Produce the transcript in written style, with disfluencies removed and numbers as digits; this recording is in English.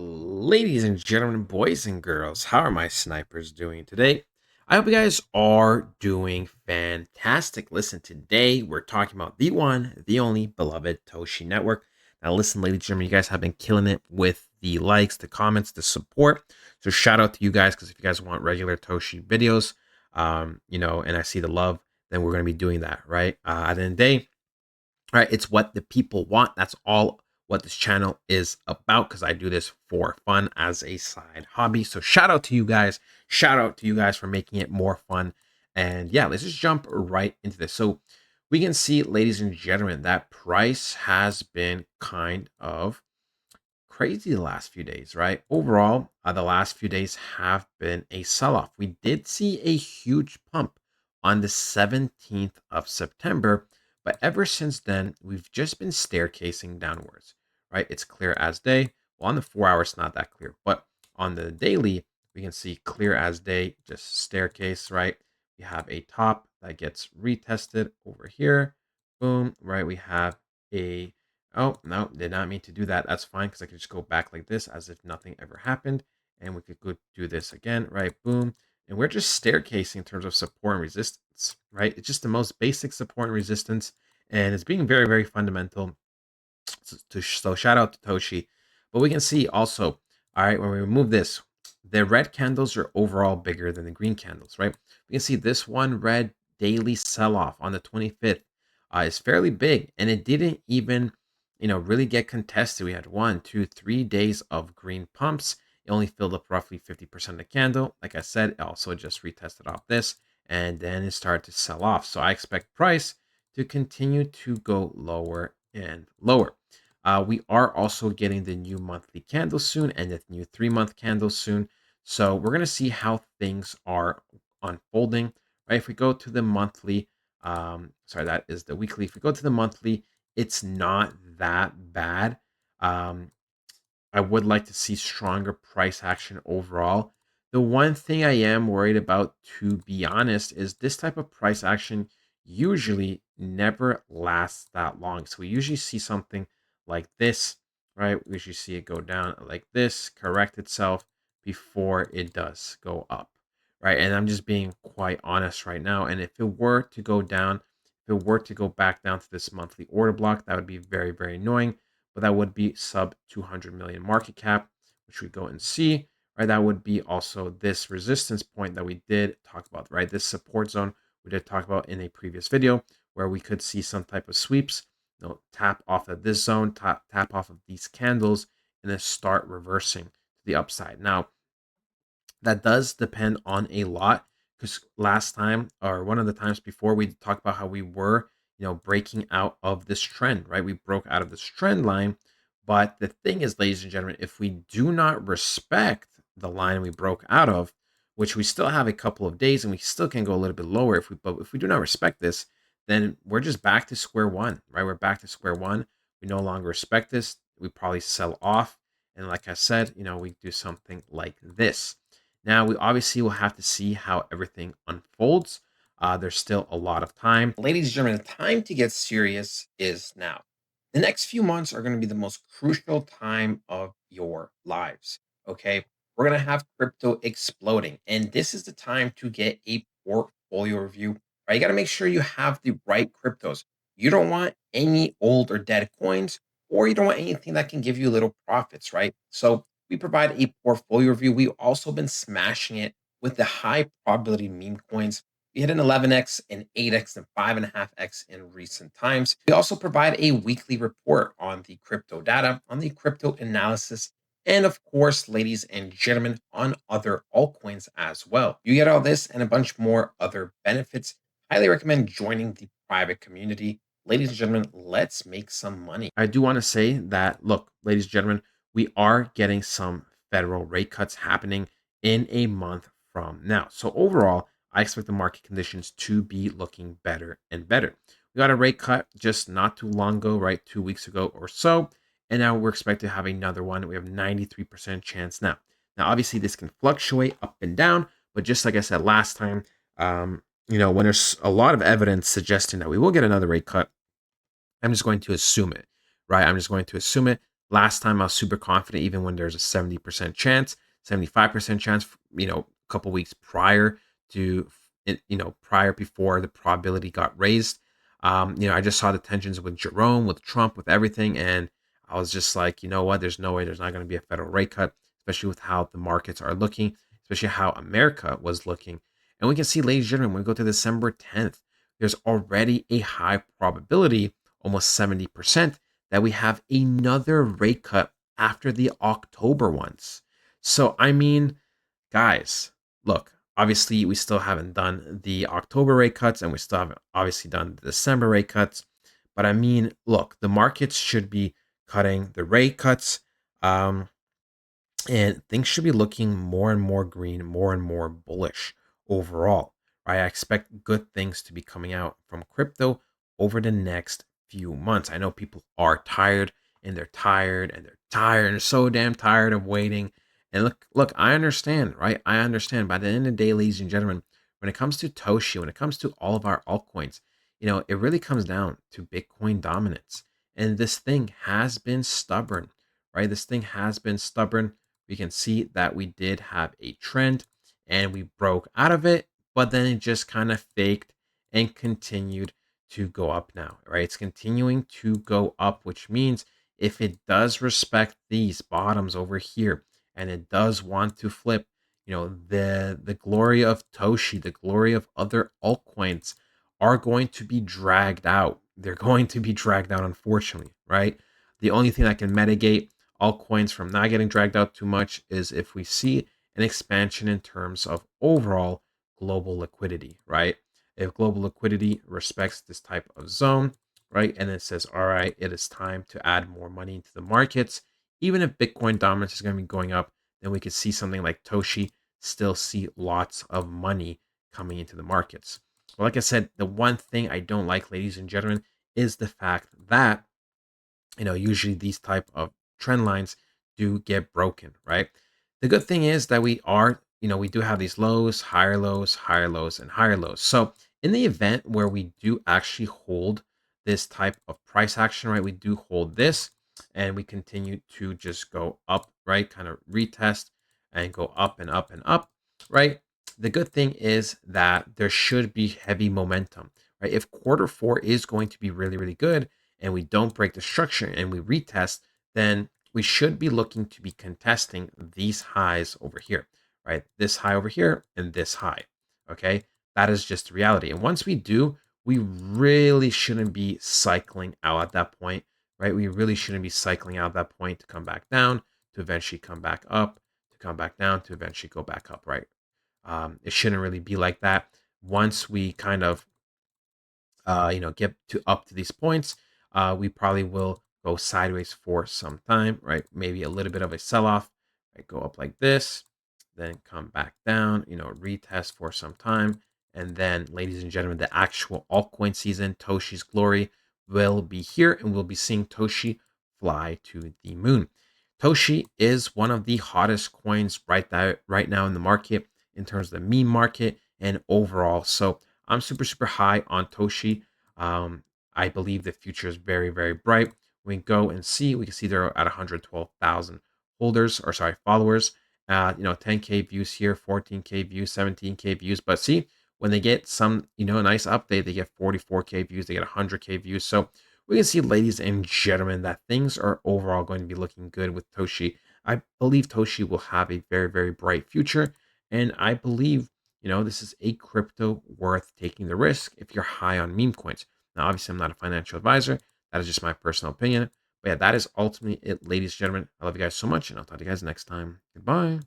Ladies and gentlemen, boys and girls, how are my snipers doing today? I hope you guys are doing fantastic. Listen, today we're talking about the one, the only beloved Toshi Network. Now, listen, ladies and gentlemen, you guys have been killing it with the likes, the comments, the support. So, shout out to you guys because if you guys want regular Toshi videos, and I see the love, then we're going to be doing that, right? At the end of the day, all right, it's what the people want. That's all what this channel is about because I do this for fun as a side hobby. So shout out to you guys. Shout out to you guys for making it more fun. And yeah, let's just jump right into this. So we can see, ladies and gentlemen, that price has been kind of crazy the last few days, right? Overall, the last few days have been a sell-off. We did see a huge pump on the 17th of September, but ever since then, we've just been staircasing downwards, right? It's clear as day. Well, on the 4 hour, it's not that clear, but on the daily, we can see clear as day, just staircase, right? We have a top that gets retested over here. Boom, right? We have a Oh, no, did not mean to do that. That's fine because I could just go back like this as if nothing ever happened. And we could go do this again, right? Boom. And we're just staircasing in terms of support and resistance, right? It's just the most basic support and resistance. And it's being very, very fundamental. So shout out to Toshi. But we can see also, all right, when we remove this, the red candles are overall bigger than the green candles, right? We can see this one red daily sell-off on the 25th is fairly big, and it didn't even, really get contested. We had 1, 2, 3 days of green pumps. It only filled up roughly 50% of the candle. Like I said, it also just retested off this, and then it started to sell off. So I expect price to continue to go lower and lower. We are also getting the new monthly candle soon and the new 3 month candle soon. So we're going to see how things are unfolding. Right? If we go to the monthly, sorry, that is the weekly. If we go to the monthly, it's not that bad. Um, I would like to see stronger price action overall. The one thing I am worried about, to be honest, is this type of price action usually never lasts that long. So we usually see something like this, right? We usually see it go down like this, correct itself before it does go up, right? And I'm just being quite honest right now. And if it were to go down, if it were to go back down to this monthly order block, that would be very, very annoying, but that would be sub 200 million market cap, which we go and see, right? That would be also this resistance point that we did talk about, right? This support zone we did talk about in a previous video where we could see some type of sweeps, tap off of this zone, tap off of these candles, and then start reversing to the upside. Now, that does depend on a lot because last time or one of the times before we talked about how we were breaking out of this trend, right? We broke out of this trend line, but the thing is, ladies and gentlemen, if we do not respect the line we broke out of, which we still have a couple of days and we still can go a little bit lower, if we do not respect this, then we're just back to square one, right? We're back to square one. We no longer respect this. We probably sell off, and like I said, we do something like this. Now, we obviously will have to see how everything unfolds. There's still a lot of time. Ladies and gentlemen, the time to get serious is now. The next few months are going to be the most crucial time of your lives. Okay. We're going to have crypto exploding, and this is the time to get a portfolio review. Right? You got to make sure you have the right cryptos. You don't want any old or dead coins, or you don't want anything that can give you little profits, right? So, we provide a portfolio review. We've also been smashing it with the high probability meme coins. We hit an 11x, an 8x, and 5.5x in recent times. We also provide a weekly report on the crypto data, on the crypto analysis, and of course, ladies and gentlemen, on other altcoins as well. You get all this and a bunch more other benefits. Highly recommend joining the private community. Ladies and gentlemen, let's make some money. I do want to say that, look, ladies and gentlemen, we are getting some federal rate cuts happening in a month from now. So overall, I expect the market conditions to be looking better and better. We got a rate cut just not too long ago, right? 2 weeks ago or so. And now we're expected to have another one. We have 93% chance now. Now, obviously, this can fluctuate up and down, but just like I said last time, when there's a lot of evidence suggesting that we will get another rate cut, I'm just going to assume it, right? I'm just going to assume it. Last time I was super confident, even when there's a 70% chance, 75% chance, a couple weeks prior to, prior before the probability got raised. I just saw the tensions with Jerome, with Trump, with everything. And I was just like, you know what? There's no way there's not going to be a federal rate cut, especially with how the markets are looking, especially how America was looking. And we can see, ladies and gentlemen, when we go to December 10th, there's already a high probability, almost 70%, that we have another rate cut after the October ones. So, I mean, guys, look, obviously, we still haven't done the October rate cuts and we still haven't obviously done the December rate cuts. But I mean, look, the markets should be cutting the rate cuts. Um, and things should be looking more and more green, more and more bullish overall. Right? I expect good things to be coming out from crypto over the next few months. I know people are tired and they're tired and they're tired and so damn tired of waiting. And look, I understand, right? I understand. By the end of the day, ladies and gentlemen, when it comes to Toshi, when it comes to all of our altcoins, it really comes down to Bitcoin dominance. And this thing has been stubborn, right? This thing has been stubborn. We can see that we did have a trend and we broke out of it, but then it just kind of faked and continued to go up now, right? It's continuing to go up, which means if it does respect these bottoms over here and it does want to flip, the glory of Toshi, the glory of other altcoins are going to be dragged out. They're going to be dragged out, unfortunately, right? The only thing that can mitigate altcoins from not getting dragged out too much is if we see an expansion in terms of overall global liquidity, right? If global liquidity respects this type of zone, right, and it says, all right, it is time to add more money into the markets, even if Bitcoin dominance is going to be going up, then we could see something like Toshi still see lots of money coming into the markets. Well, like I said, the one thing I don't like, ladies and gentlemen, is the fact that usually these type of trend lines do get broken, right? The good thing is that we do have these lows, higher lows, higher lows, and higher lows. So in the event where we do actually hold this type of price action, right, we do hold this and we continue to just go up, right, kind of retest and go up and up and up, right? The good thing is that there should be heavy momentum, right? If quarter four is going to be really, really good, and we don't break the structure and we retest, then we should be looking to be contesting these highs over here, right? This high over here and this high. Okay. That is just the reality. And once we do, we really shouldn't be cycling out at that point, right? We really shouldn't be cycling out at that point to come back down, to eventually come back up, to come back down, to eventually go back up, right? It shouldn't really be like that. Once we kind of get to up to these points, we probably will go sideways for some time, right? Maybe a little bit of a sell off, right? Go up like this, then come back down, retest for some time. And then, ladies and gentlemen, the actual altcoin season, Toshi's glory, will be here and we'll be seeing Toshi fly to the moon. Toshi is one of the hottest coins right now in the market in terms of the meme market and overall. So I'm super, super high on Toshi. I believe the future is very, very bright. We go and see, we can see they're at 112,000 holders, or sorry, followers. 10K views here, 14K views, 17K views. But see, when they get some, nice update, they get 44K views, they get 100K views. So we can see, ladies and gentlemen, that things are overall going to be looking good with Toshi. I believe Toshi will have a very, very bright future. And I believe this is a crypto worth taking the risk if you're high on meme coins. Now, obviously, I'm not a financial advisor. That is just my personal opinion. But yeah, that is ultimately it, ladies and gentlemen. I love you guys so much, and I'll talk to you guys next time. Goodbye.